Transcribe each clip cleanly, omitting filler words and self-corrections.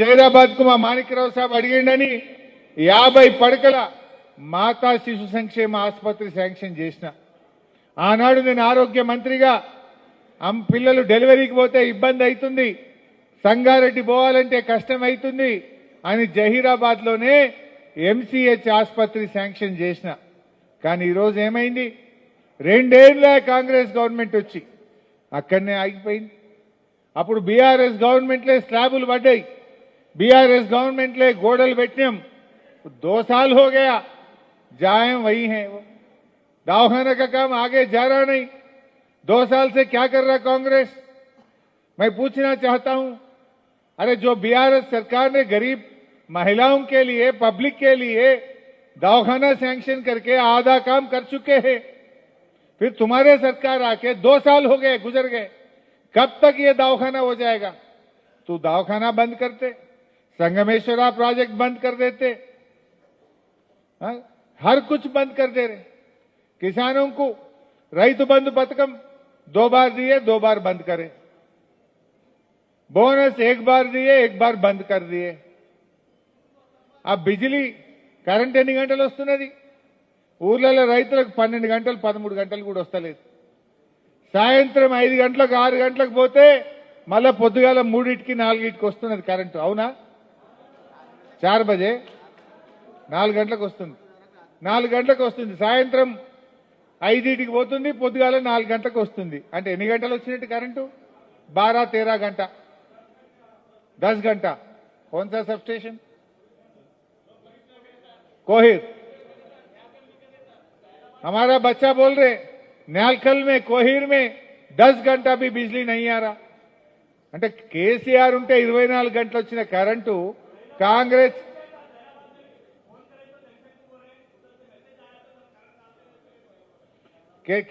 జైరాబాద్ కు మా మాణిక్యరావు సాబ్ అడిగిండని 50 పడకల మాతా శిశు సంక్షేమ ఆసుపత్రి శాంక్షన్ చేసిన. ఆనాడు నేను ఆరోగ్య మంత్రిగా పిల్లలు డెలివరీకి పోతే ఇబ్బంది అవుతుంది, సంగారెడ్డి పోవాలంటే కష్టం అవుతుంది అని జహీరాబాద్ లోనే ఎంసీహెచ్ ఆసుపత్రి శాంక్షన్ చేసిన. కానీ ఈరోజు ఏమైంది? 2 ఏళ్ల కాంగ్రెస్ గవర్నమెంట్ వచ్చి అక్కడనే ఆగిపోయింది. అప్పుడు బీఆర్ఎస్ గవర్నమెంట్లే స్లాబులు పడ్డాయి, बीआरएस गवर्नमेंट ले गोडल बैठने 2 साल हो गया, जाए वही है। वो दवाखाना का काम आगे जा रहा नहीं। 2 साल से क्या कर रहा कांग्रेस? मैं पूछना चाहता हूं, अरे जो बीआरएस सरकार ने गरीब महिलाओं के लिए, पब्लिक के लिए दवाखाना सैंक्शन करके आधा काम कर चुके हैं, फिर तुम्हारे सरकार आके 2 साल हो गए, गुजर गए, कब तक ये दवाखाना हो जाएगा? तू दवाखाना बंद करते, संगमेश्वरा प्रोजेक्ट बंद कर देते, हर कुछ बंद कर दे रहे। किसानों को रैतु बंधु पथकम 2 बार दिए, 2 बार बंद करे, बोनस 1 बार दिए, 1 बार बंद कर दिए। अब बिजली కరెంట్ ఎన్ని గంటలు వస్తున్నది? ఊర్లలో రైతులకు 12 గంటలు 13 గంటలు కూడా వస్తలేదు. సాయంత్రం 5 గంటలకు 6 గంటలకు పోతే మళ్ళా పొద్దుగాల 3కి 4కి వస్తున్నది కరెంటు. అవునా? 4 బజే 4 గంటలకు వస్తుంది, 4 గంటలకు వస్తుంది. సాయంత్రం 5కి పోతుంది, పొద్దుగాల 4 గంటలకు వస్తుంది. అంటే ఎన్ని గంటలు వచ్చినట్టు కరెంటు? 12-13 घंटा, 10 घंटा। कौन सा सब स्टेशन? कोहिर। हमारा बच्चा बोल रहे न्यालकल में, कोहिर में 10 घंटा भी बिजली नहीं आ रहा। అంటే కేసీఆర్ ఉంటే 24 గంటలు వచ్చిన కరెంటు కాంగ్రెస్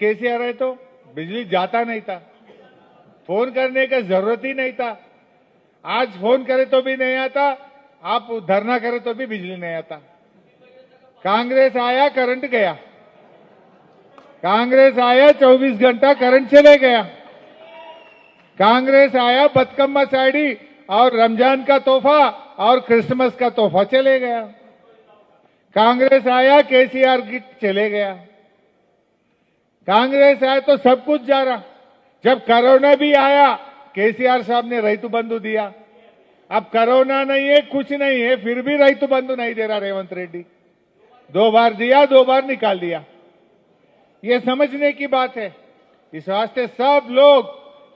केसीआर है तो बिजली जाता नहीं था, फोन करने का जरूरत ही नहीं था। आज फोन करे तो भी नहीं आता, आप धरना करे तो भी बिजली नहीं आता। कांग्रेस आया, करंट गया, कांग्रेस आया 24 घंटा करंट चले गया। कांग्रेस आया, बतकम्मा साड़ी और रमजान का तोहफा और क्रिसमस का तोहफा चले गया। कांग्रेस आया, केसीआर गिफ्ट चले गया। कांग्रेस आया तो सब कुछ जा रहा। जब कोरोना भी आया, केसीआर साहब ने रैतु बंधु दिया। अब कोरोना नहीं है, कुछ नहीं है, फिर भी रैतु बंधु नहीं दे रहा रेवंत रेड्डी। 2 बार दिया, 2 बार निकाल दिया। ये समझने की बात है। इस वास्ते सब लोग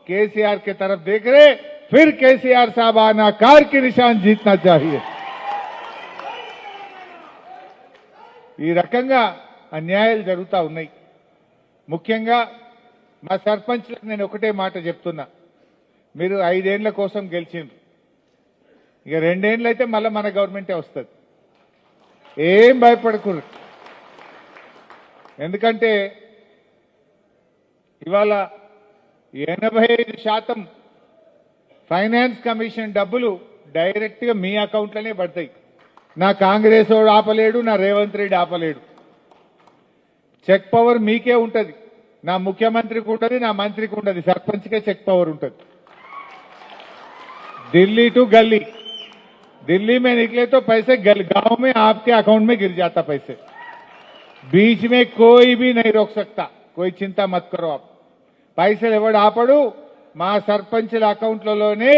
केसीआर के तरफ देख रहे, फिर केसीआर साहब आना कार की निशान जीतना चाहिए। ఈ రకంగా అన్యాయాలు జరుగుతా ఉన్నాయి. ముఖ్యంగా మా సర్పంచ్లకు నేను ఒకటే మాట చెప్తున్నా, మీరు 5 ఏళ్ల కోసం గెలిచిండ్రు, ఇక 2 ఏళ్ళు అయితే మళ్ళీ మన గవర్నమెంటే వస్తుంది. ఏం భయపడకూడదు. ఎందుకంటే ఇవాళ 85% ఫైనాన్స్ కమిషన్ డబ్బులు డైరెక్ట్ గా మీ అకౌంట్లోనే పడతాయి. నా కాంగ్రెస్ వాడు ఆపలేడు, నా రేవంత్ రెడ్డి ఆపలేడు. చెక్ పవర్ మీకే ఉంటది, నా ముఖ్యమంత్రికి ఉంటది, నా మంత్రికి ఉంటది, సర్పంచ్కే చెక్ పవర్ ఉంటది। दिल्ली टू गली, दिल्ली में निकले तो पैसे गांव में आपके अकाउंट में गिर जाता पैसे, बीच में कोई भी नहीं रोक सकता। कोई चिंता मत करो आप। పైసలు ఎవడు ఆపడు, మా సర్పంచుల అకౌంట్లలోనే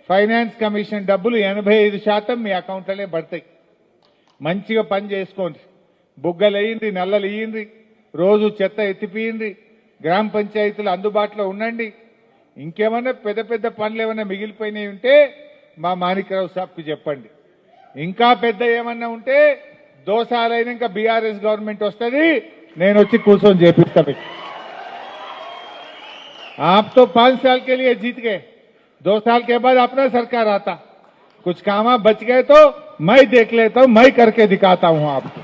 ఫైనాన్స్ కమిషన్ డబ్బులు 85% మీ అకౌంట్లనే పడతాయి। మంచిగా పని చేసుకోండి, బుగ్గలు వేయండి, నల్లలు వేయండి, రోజు చెత్త ఎత్తిపియండి, గ్రామ పంచాయతీలు అందుబాటులో ఉండండి। ఇంకేమన్నా పెద్ద పెద్ద పనులు ఏమన్నా మిగిలిపోయినాయి ఉంటే మా మాణిక్యరావు సాబ్కి చెప్పండి। ఇంకా పెద్ద ఏమన్నా ఉంటే 2 साल అయినాక బీఆర్ఎస్ గవర్నమెంట్ వస్తుంది, నేను వచ్చి కూర్చొని చేపిస్తాను। आप तो 5 साल के लिए जीत गए, 2 साल के बाद अपना सरकार आता, कुछ काम बच गए तो मैं देख लेता हूं, मैं करके दिखाता हूं आपको।